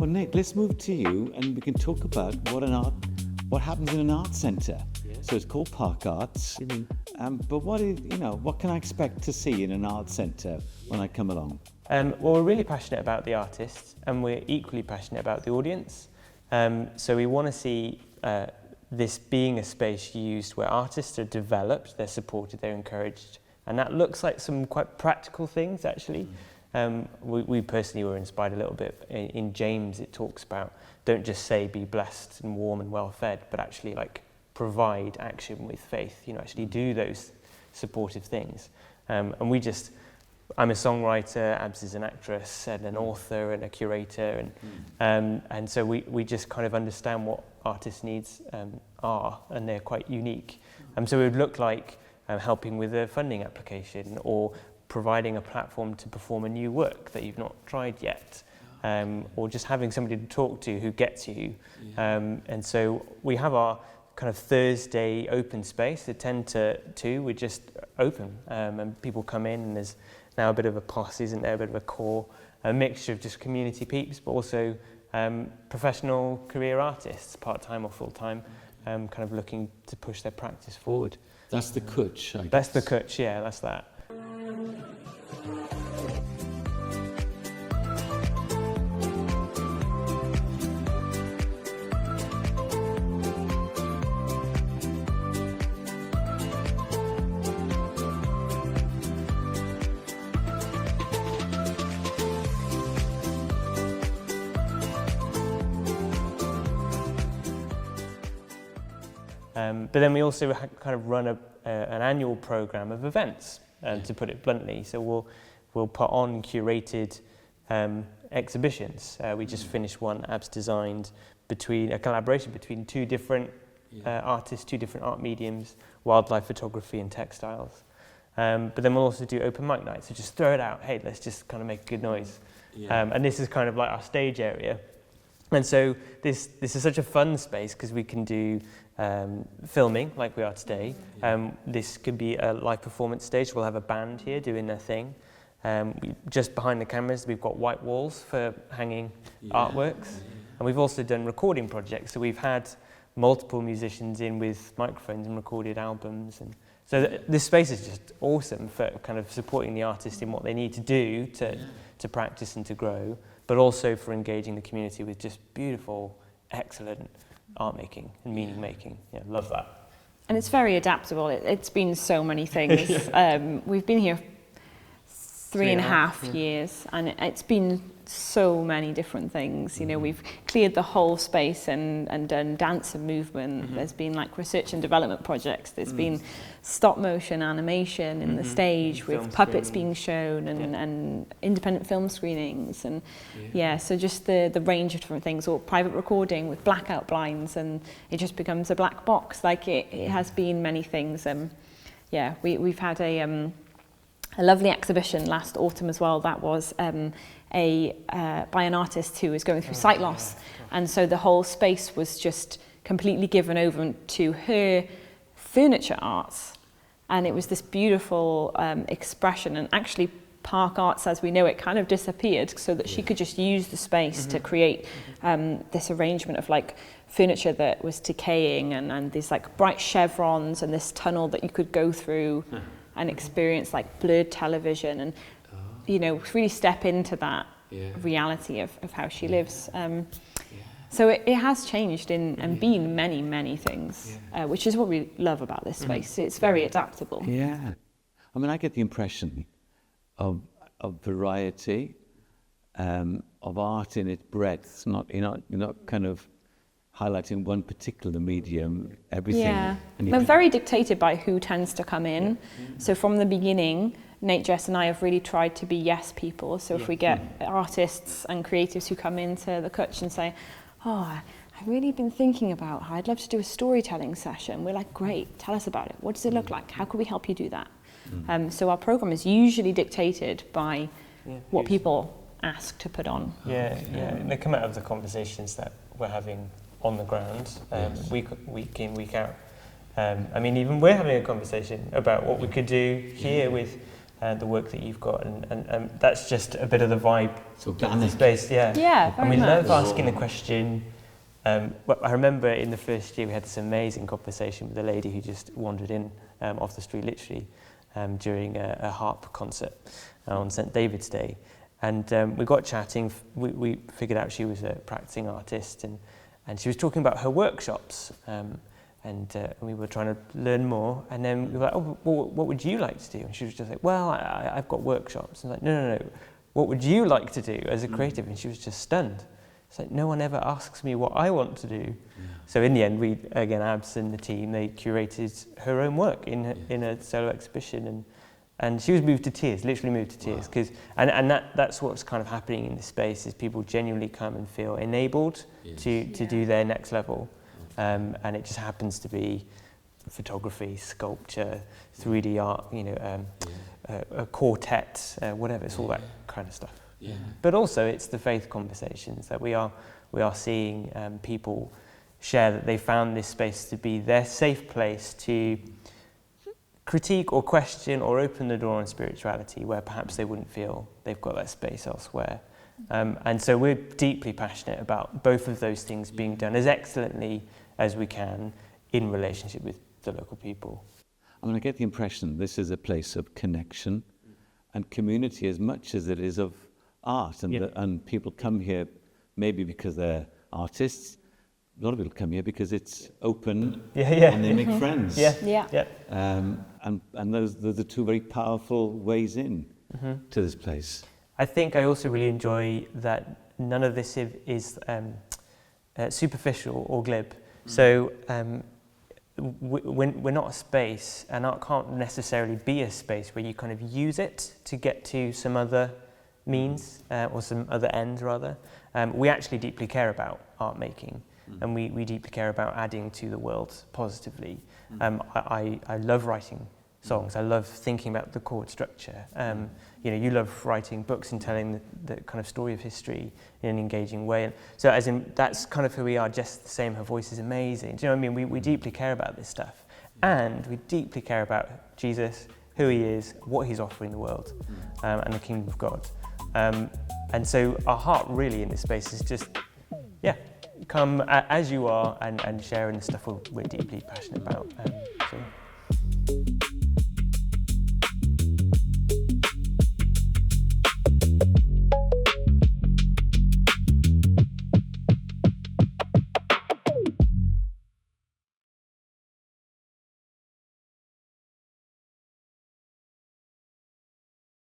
Well, Nick, let's move to you, and we can talk about what happens in an art centre. Yeah. So it's called Parc Arts. But what can I expect to see in an art centre when I come along? Well, we're really passionate about the artists, and we're equally passionate about the audience. So we want to see this being a space used where artists are developed, they're supported, they're encouraged. And that looks like some quite practical things, actually. We personally were inspired a little bit. In James, it talks about, don't just say be blessed and warm and well fed, but actually like provide action with faith, actually do those supportive things. And I'm a songwriter, Abs is an actress and an author and a curator, and so we just kind of understand what artists' needs are, and they're quite unique. So it would look like helping with a funding application, or providing a platform to perform a new work that you've not tried yet, or just having somebody to talk to who gets you. And so we have our kind of Thursday open space, the 10 to 2, we're just open, and people come in, and there's now a bit of a posse, isn't there, a bit of a core, a mixture of just community peeps, but also professional career artists, part-time or full-time, kind of looking to push their practice forward. That's the Kutch, I guess. That's the Kutch, yeah, that's that. But then we also kind of run an annual program of events, to put it bluntly. So we'll put on curated exhibitions. We just finished one, Abs designed, a collaboration between two different artists, two different art mediums, wildlife photography and textiles. But then we'll also do open mic nights. So just throw it out. Hey, let's just kind of make a good noise. And this is kind of like our stage area. And so this is such a fun space because we can do filming like we are today. This could be a live performance stage. We'll have a band here doing their thing. Just behind the cameras, we've got white walls for hanging artworks. And we've also done recording projects. So we've had multiple musicians in with microphones and recorded albums. And so this space is just awesome for kind of supporting the artist in what they need to do to practice and to grow, but also for engaging the community with just beautiful, excellent art making and meaning making. Yeah, love that. And it's very adaptable. It's been so many things. We've been here 3.5 years, and it's been so many different things. We've cleared the whole space and done dance and movement. There's been like research and development projects. There's been stop motion animation in the stage with puppets being shown, and independent film screenings, and so just the range of different things, or private recording with blackout blinds, and it just becomes a black box. Like it has been many things. We've had a lovely exhibition last autumn as well. That was by an artist who was going through sight loss, and so the whole space was just completely given over to her furniture arts, and it was this beautiful expression. And actually Parc Arts as we know it kind of disappeared, so that she could just use the space to create this arrangement of like furniture that was decaying, and these like bright chevrons, and this tunnel that you could go through and experience like blurred television, and really step into that reality of how she lives. So it has changed and been many things, which is what we love about this space. It's very adaptable. Yeah, I mean, I get the impression of variety, of art in its breadth. You're not kind of highlighting one particular medium, everything. Yeah, we're very dictated by who tends to come in. So from the beginning, Nate, Jess and I have really tried to be yes people. So if we get artists and creatives who come into the Kutch and say, I've really been thinking about how I'd love to do a storytelling session. We're like, great, tell us about it. What does it look like? How can we help you do that? So our program is usually dictated by what people ask to put on. And they come out of the conversations that we're having on the ground, week in, week out. I mean, even we're having a conversation about what we could do here with the work that you've got, and that's just a bit of the vibe So of the space. Yeah, Yeah, and we very love much. asking the question. Well, I remember in the first year we had this amazing conversation with a lady who just wandered in off the street, literally, during a harp concert on St David's Day. And we got chatting, we figured out she was a practicing artist, and she was talking about her workshops. And we were trying to learn more, and then we were like, oh, well, what would you like to do? And she was just like, well, I've got workshops. And I was like, no, what would you like to do as a creative? And she was just stunned. It's like, no one ever asks me what I want to do. Yeah. So in the end, we, again, Abs and the team, they curated her own work in a solo exhibition, and she was moved to tears, literally moved to tears. Wow. And that's what's kind of happening in this space, is people genuinely come and feel enabled to do their next level. And it just happens to be photography, sculpture, 3D art, a quartet, whatever. It's all that kind of stuff. Yeah. But also, it's the faith conversations that we are seeing people share that they found this space to be their safe place to critique or question or open the door on spirituality, where perhaps they wouldn't feel they've got that space elsewhere. And so we're deeply passionate about both of those things being done as excellently as we can in relationship with the local people. I mean, I get the impression this is a place of connection and community as much as it is of art, and people come here maybe because they're artists. A lot of people come here because it's open and they make friends. And those are the two very powerful ways in to this place. I think I also really enjoy that none of this is superficial or glib. So we're not a space, and art can't necessarily be a space where you kind of use it to get to some other means or some other end, rather. We actually deeply care about art making, and we deeply care about adding to the world positively. I love writing songs. I love thinking about the chord structure. You love writing books and telling the kind of story of history in an engaging way. And so as in, that's kind of who we are, just the same. Her voice is amazing. Do you know what I mean? We deeply care about this stuff. And we deeply care about Jesus, who he is, what he's offering the world, and the kingdom of God. And so our heart really in this space is just, come as you are and share in the stuff we're deeply passionate about. So.